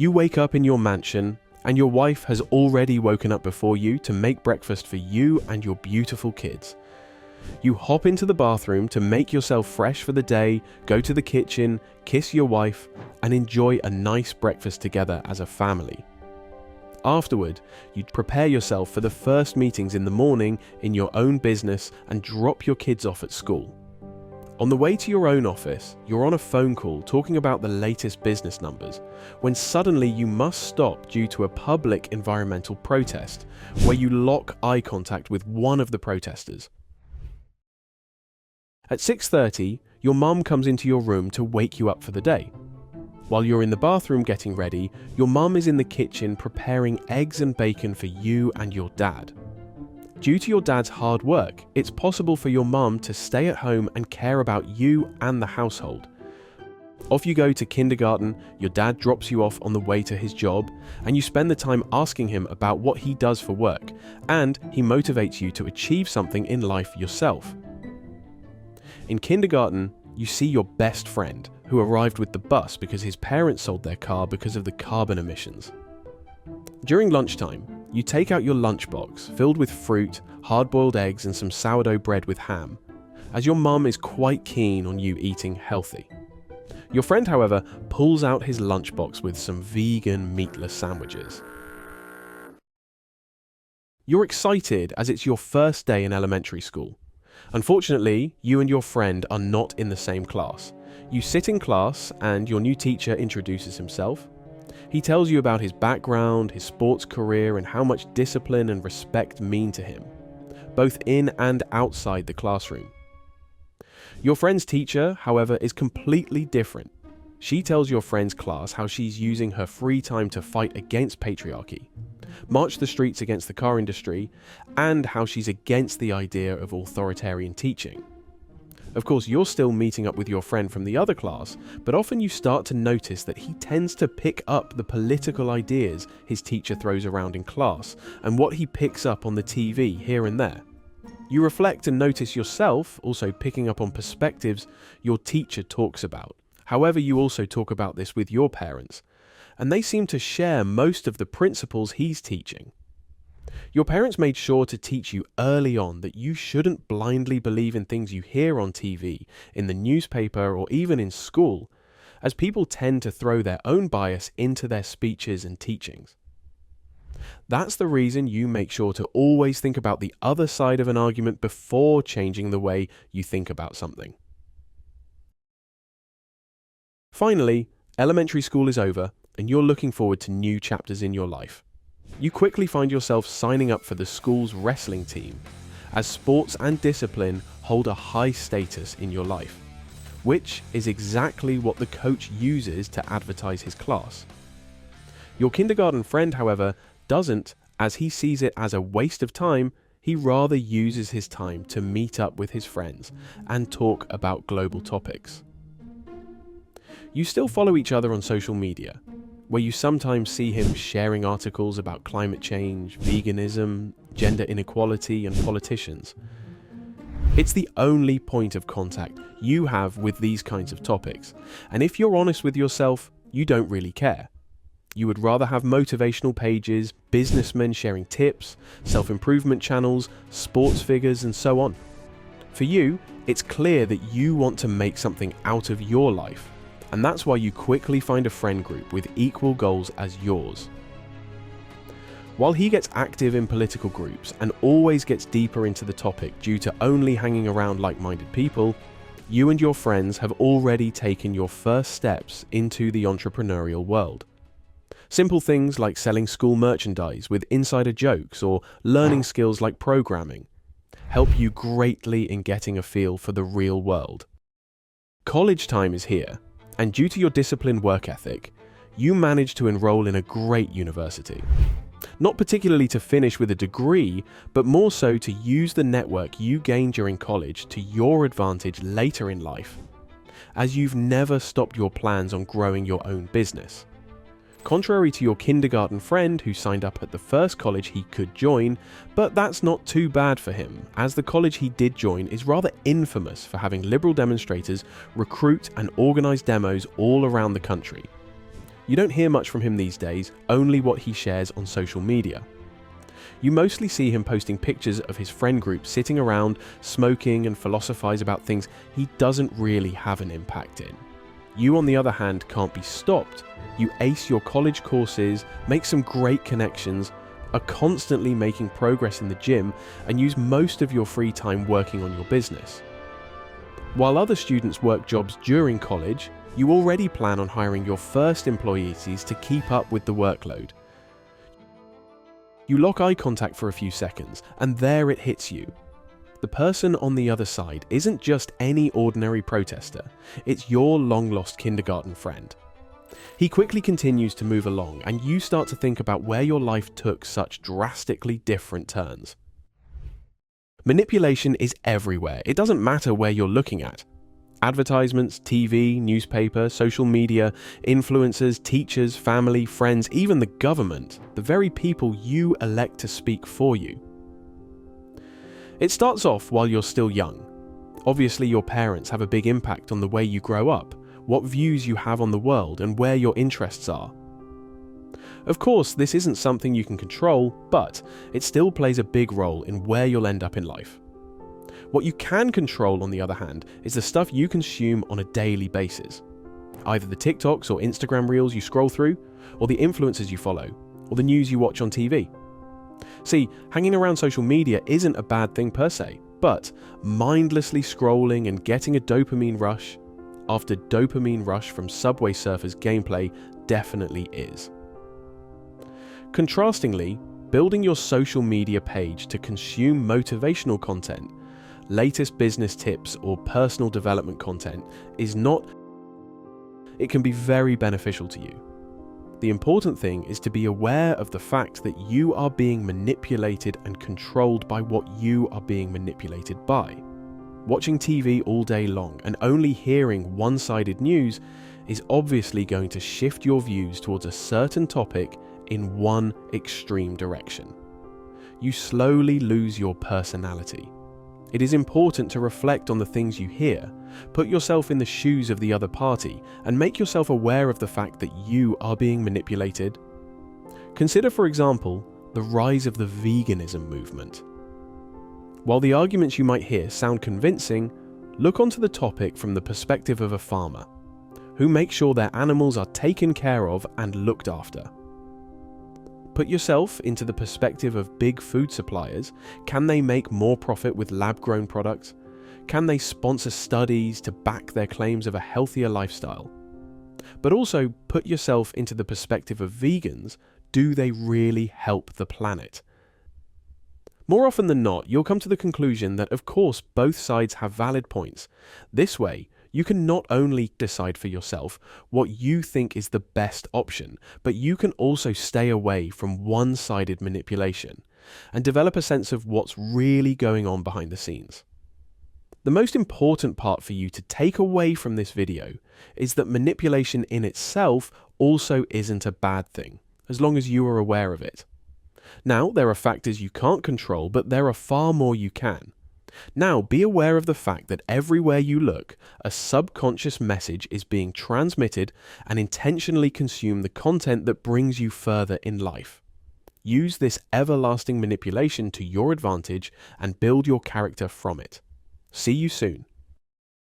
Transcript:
You wake up in your mansion, and your wife has already woken up before you to make breakfast for you and your beautiful kids. You hop into the bathroom to make yourself fresh for the day, go to the kitchen, kiss your wife, and enjoy a nice breakfast together as a family. Afterward, you prepare yourself for the first meetings in the morning in your own business and drop your kids off at school. On the way to your own office, you're on a phone call talking about the latest business numbers, when suddenly you must stop due to a public environmental protest, where you lock eye contact with one of the protesters. At 6:30, your mum comes into your room to wake you up for the day. While you're in the bathroom getting ready, your mum is in the kitchen preparing eggs and bacon for you and your dad. Due to your dad's hard work, it's possible for your mum to stay at home and care about you and the household. Off you go to kindergarten, your dad drops you off on the way to his job, and you spend the time asking him about what he does for work, and he motivates you to achieve something in life yourself. In kindergarten, you see your best friend, who arrived with the bus because his parents sold their car because of the carbon emissions. During lunchtime, you take out your lunchbox filled with fruit, hard-boiled eggs and some sourdough bread with ham, as your mum is quite keen on you eating healthy. Your friend, however, pulls out his lunchbox with some vegan meatless sandwiches. You're excited as it's your first day in elementary school. Unfortunately, you and your friend are not in the same class. You sit in class and your new teacher introduces himself. He tells you about his background, his sports career, and how much discipline and respect mean to him, both in and outside the classroom. Your friend's teacher, however, is completely different. She tells your friend's class how she's using her free time to fight against patriarchy, march the streets against the car industry, and how she's against the idea of authoritarian teaching. Of course, you're still meeting up with your friend from the other class, but often you start to notice that he tends to pick up the political ideas his teacher throws around in class, and what he picks up on the TV here and there. You reflect and notice yourself also picking up on perspectives your teacher talks about. However, you also talk about this with your parents, and they seem to share most of the principles he's teaching. Your parents made sure to teach you early on that you shouldn't blindly believe in things you hear on TV, in the newspaper, or even in school, as people tend to throw their own bias into their speeches and teachings. That's the reason you make sure to always think about the other side of an argument before changing the way you think about something. Finally, elementary school is over, and you're looking forward to new chapters in your life. You quickly find yourself signing up for the school's wrestling team, as sports and discipline hold a high status in your life, which is exactly what the coach uses to advertise his class. Your kindergarten friend, however, doesn't, as he sees it as a waste of time. He rather uses his time to meet up with his friends and talk about global topics. You still follow each other on social media, where you sometimes see him sharing articles about climate change, veganism, gender inequality, and politicians. It's the only point of contact you have with these kinds of topics, and if you're honest with yourself, you don't really care. You would rather have motivational pages, businessmen sharing tips, self-improvement channels, sports figures, and so on. For you, it's clear that you want to make something out of your life, and that's why you quickly find a friend group with equal goals as yours. While he gets active in political groups and always gets deeper into the topic due to only hanging around like-minded people, you and your friends have already taken your first steps into the entrepreneurial world. Simple things like selling school merchandise with insider jokes or learning skills like programming help you greatly in getting a feel for the real world. College time is here, and due to your disciplined work ethic, you manage to enroll in a great university. Not particularly to finish with a degree, but more so to use the network you gain during college to your advantage later in life, as you've never stopped your plans on growing your own business. Contrary to your kindergarten friend who signed up at the first college he could join, but that's not too bad for him, as the college he did join is rather infamous for having liberal demonstrators recruit and organize demos all around the country. You don't hear much from him these days, only what he shares on social media. You mostly see him posting pictures of his friend group sitting around, smoking and philosophize about things he doesn't really have an impact in. You, on the other hand, can't be stopped. You ace your college courses, make some great connections, are constantly making progress in the gym, and use most of your free time working on your business. While other students work jobs during college, you already plan on hiring your first employees to keep up with the workload. You lock eye contact for a few seconds, and there it hits you. The person on the other side isn't just any ordinary protester, it's your long-lost kindergarten friend. He quickly continues to move along, and you start to think about where your life took such drastically different turns. Manipulation is everywhere. It doesn't matter where you're looking at. Advertisements, TV, newspaper, social media, influencers, teachers, family, friends, even the government, the very people you elect to speak for you. It starts off while you're still young. Obviously, your parents have a big impact on the way you grow up, what views you have on the world, and where your interests are. Of course, this isn't something you can control, but it still plays a big role in where you'll end up in life. What you can control, on the other hand, is the stuff you consume on a daily basis. Either the TikToks or Instagram reels you scroll through, or the influencers you follow, or the news you watch on TV. See, hanging around social media isn't a bad thing per se, but mindlessly scrolling and getting a dopamine rush after dopamine rush from Subway Surfers gameplay definitely is. Contrastingly, building your social media page to consume motivational content, latest business tips, or personal development content is not. It can be very beneficial to you. The important thing is to be aware of the fact that you are being manipulated and controlled by what you are being manipulated by. Watching TV all day long and only hearing one-sided news is obviously going to shift your views towards a certain topic in one extreme direction. You slowly lose your personality. It is important to reflect on the things you hear, put yourself in the shoes of the other party, and make yourself aware of the fact that you are being manipulated. Consider, for example, the rise of the veganism movement. While the arguments you might hear sound convincing, look onto the topic from the perspective of a farmer, who makes sure their animals are taken care of and looked after. Put yourself into the perspective of big food suppliers. Can they make more profit with lab-grown products? Can they sponsor studies to back their claims of a healthier lifestyle? But also put yourself into the perspective of vegans. Do they really help the planet? More often than not, you'll come to the conclusion that, of course, both sides have valid points. This way, you can not only decide for yourself what you think is the best option, but you can also stay away from one-sided manipulation and develop a sense of what's really going on behind the scenes. The most important part for you to take away from this video is that manipulation in itself also isn't a bad thing, as long as you are aware of it. Now, there are factors you can't control, but there are far more you can. Now, be aware of the fact that everywhere you look, a subconscious message is being transmitted, and intentionally consume the content that brings you further in life. Use this everlasting manipulation to your advantage and build your character from it. See you soon.